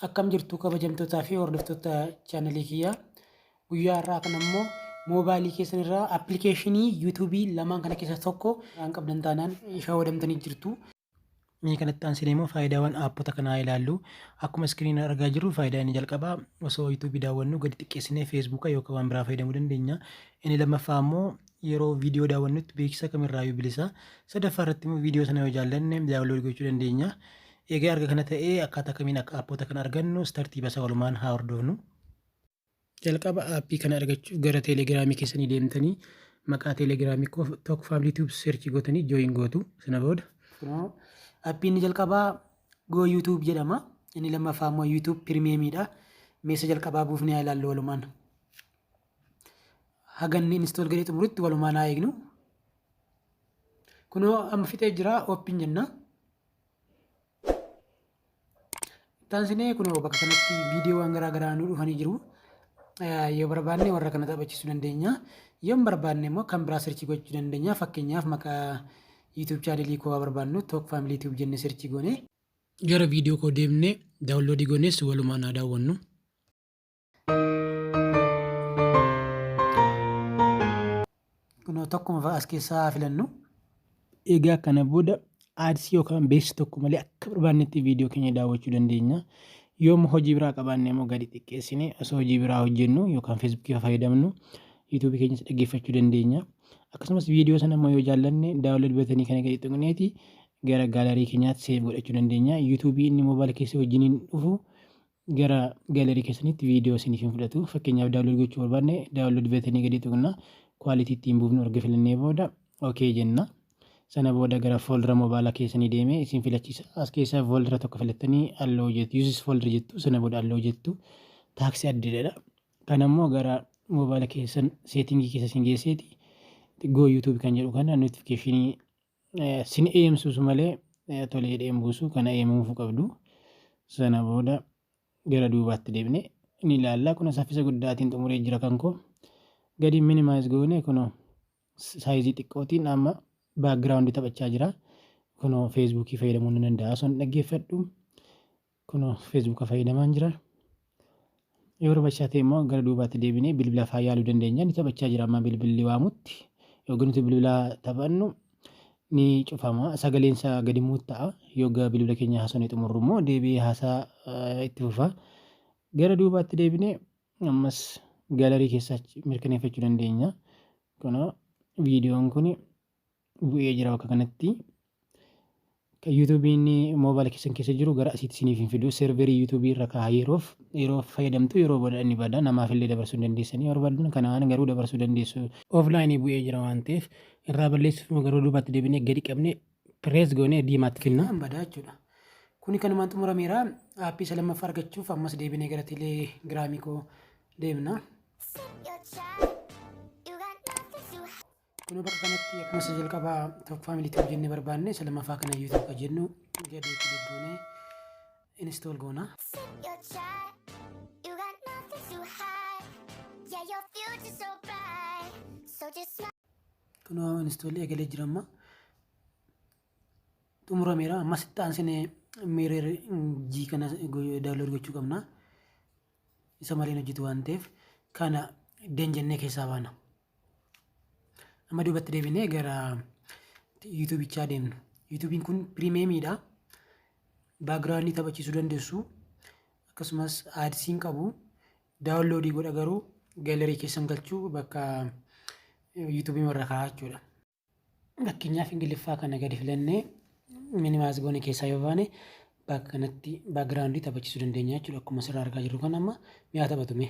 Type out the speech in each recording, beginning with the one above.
Akkam jirtu kabajamtootaa fi hordoftoota chaanalii kiyyaa. Guyyaa har'aa kana immoo moobaayilii keessan irraa appilikeeshinii yuutuubii lamaan kana keessaa tokko waan qabdan taanaan fayyadamtanii jirtu. Inni kanatti aansinee immoo faayidaawwan aappota kanaa ilaallu. Akkuma iskiriin argaa jirru faayidaa inni jalqabaa osoo yuutuubii daawwannu gadi xiqqeessinee feesbuuka yookaan waan biraa fayyadamuu dandeenya. Inni lammaffaa immoo yeroo viidiyoo daawwannutti beeksisa kamirraayyuu bilisa. Sadaffaa irratti immoo viidiyoo sana yoo jaallanne daawunlood gochuu dandeenya. Egaa erga kana ta'ee akkaataa kamiin akka aappota kana argannu tartiiba isaa walumaan haa hordofnu. Jalqaba aappii kana argachuuf gara teelegiraamii keessanii deemtanii maqaa teelegiraamii tokko faamilii tiዩብ seerchii gootanii jooyin gootu. Sana booda aappii inni jalqabaa Go YouTube jedhama. Inni lammaffaa immoo YouTube Premiumidha. Meeshaa jalqabaa buufnee haa ilaallu walumaan. Haganni install godhee xumuritti walumaan haa eegnu. Kunoo amma fixee jira open jenna. Taansinee kunoo bakka kanatti viidiyoowwan garaa garaa nu dhufanii jiru. Yoo barbaanne warra kana taphachiisuu dandeenya. Yoo barbaanne immoo kan biraa searchii gochuu dandeenya. Fakkeenyaaf maqaa YouTube chaanelii koo barbaannu Talk Family Tube jennee searchii goone. Gara viidiyoo koo deemnee daawunloodii goones walumaan haa daawwannu. Kunoo tokkuma as keessaa filannu. Egaa kana booda aadsii yookaan beeksisa tokko malee akka barbaannetti viidiyoo keenya daawwachuu dandeenya. Yooma hojii biraa qabaanne immoo gadi xiqqeessine osoo hojii biraa hojjennu yookaan feesbuukii fayyadamnu yuutuubii keenyas dhaggeeffachuu dandeenya. Akkasumas viidiyoo sana immoo yoo jaallanne daawunlood batanii kana gadi tuqneeti gara gaalarii keenyaatti seef godhachuu dandeenya. Yuutuubii inni moobaayila keessa wajjiniin dhufu gara gaalarii keessanitti viidiyoo isiniif hin fudhatu. Fakkeenyaaf daawunlood gochuu barbaanne daawunlood batanii gadi tuqna kwaalitii ittiin buufnu erga filannee booda okey jenna. Sana booda gara foldera moobaayilaa keessanii deemee isin filachiisa. As keessaa foldera tokko filattanii alloo jettu. Yuusis folder jettu. Sana booda alloo jettu. Taaksii addeedha. Kan ammoo gara moobaayila keessan seetingii keessa isin geesseeti. Go YouTube kan jedhu kana notifiikeeshinii sin eemsuus malee tolee dheem buusu kana eemuufuu qabdu. Sana booda gara duubaatti deebine ni ilaalla. Kun saffisa guddaatiin xumuree jira kan koo. Gadi minimaayiz goone kunoo saayizii xiqqootiin amma baakgiraawundi taphachaa jira. Kunoo feesbuukii fayyadamuu ni danda'a. Son dhaggeeffadhu. Kunoo feesbuuka fayyadamaa jira. Yoo barbaachisaa ta'e immoo gara duubaatti deebinee bilbila faa yaaluu dandeenya. Ni taphachaa jira amma bilbilli waamutti. Yoo nuti bilbila taphannu ni cufama. Sagaleensa gadi muutta'a. Yoo bilbila keenya haasofnee xumurru immoo deebi'ee haasaa itti fufa. Gara duubaatti deebinee ammas gaalarii keessaa mirkaneeffachuu dandeenya. Kunoo viidiyoon kun bu'ee jira bakka kanatti. yuutuubiin moobaayila keessan keessa jiru gara asitti isiniif hin fidu. Serverii yuutuubii irra kaa'aa yeroo fayyadamtu yeroo booda inni bada. Namaaf illee dabarsuu dandeessanii barbaadan kanaan garuu dabarsuu dandeessu. Offlaayinii bu'ee jira waan ta'eef irraa balleessuuf gara duubaatti deebinee gadi qabnee pirees goonee diimaatti finna. Badaa jechuudha. Kuni kanumaan xumurameera. Aappii isa lammaffaa argachuuf ammas deebinee gara teelegiraamii koo deemna. Kunoo bakka kanatti akkuma isa jalqabaa Talk Family Tube jennee barbaanne isa lammaffaa kana YouTube jennu gadi goonee install goona. Kunoo install eegalee jira amma. Xumurameera. Ammas itti aansinee miirar G kana daawunlood gochuu qabna. Isa malee hojjetu waan ta'eef kana jennee keessaa baana. Amma duubatti deebinee gara yuutuubichaa deemnu. Yuutuubiin kun pirimeemiidha. Baakgiraawundii taphachiisuu dandeessu. Akkasumas aadsiin qabu. Daawunloodii godha garuu gaalarii keessan galchuu bakka yuutuubiin warra kaa'aa jechuudha. Fakkeenyaaf Ingiliffaa kana gadi filannee minimaayiz goone keessaa yoo baane bakka kanatti baakgiraawundii taphachiisuu dandeenya jechuudha. Akkuma asirraa argaa jirru kan amma mi'a taphatume.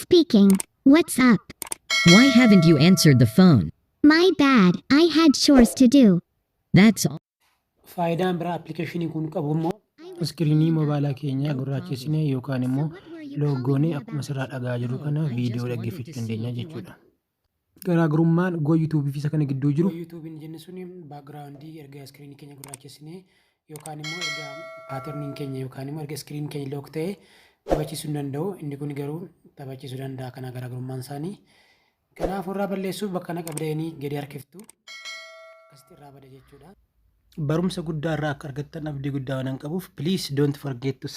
Speaking. What's up? Why haven't you answered the phone? My bad. I had chores to do. That's all. Faayidaan biraa appilikeeshinii kun qabu immoo iskiriinii moobaayilaa keenyaa gurraachessinee yookaan immoo loogoonii akkuma asirraa dhagaa jiru kana viidiyoo dhaggeeffachuu dandeenya jechuudha. Garaagarummaan Go YouTube fi isa kana gidduu jiru. Go YouTube jenne suni baakgiraawundii erga iskiriinii keenya gurraachessinee yookaan immoo erga paaterniin keenya yookaan immoo erga iskiriin keenya look ta'e taphachiisuu hin danda'u. Inni kun garuu taphachiisuu danda'a. Kana garaagarummaan isaanii. Kanaaf irraa balleessuuf bakka kana qabdanii gadi harkiftu. Akkasitti irraa bada jechuudha. barumsa guddaa irraa akka argattan abdii guddaa waan qabuuf please don't forget to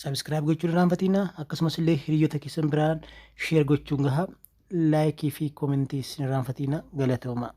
subscribe gochuun irraanfatina. Akkasumas illee hiriyoota keessan biraan share gochuun gahaa. Laayikii fi koomentii isin irraanfatina. Galatooma.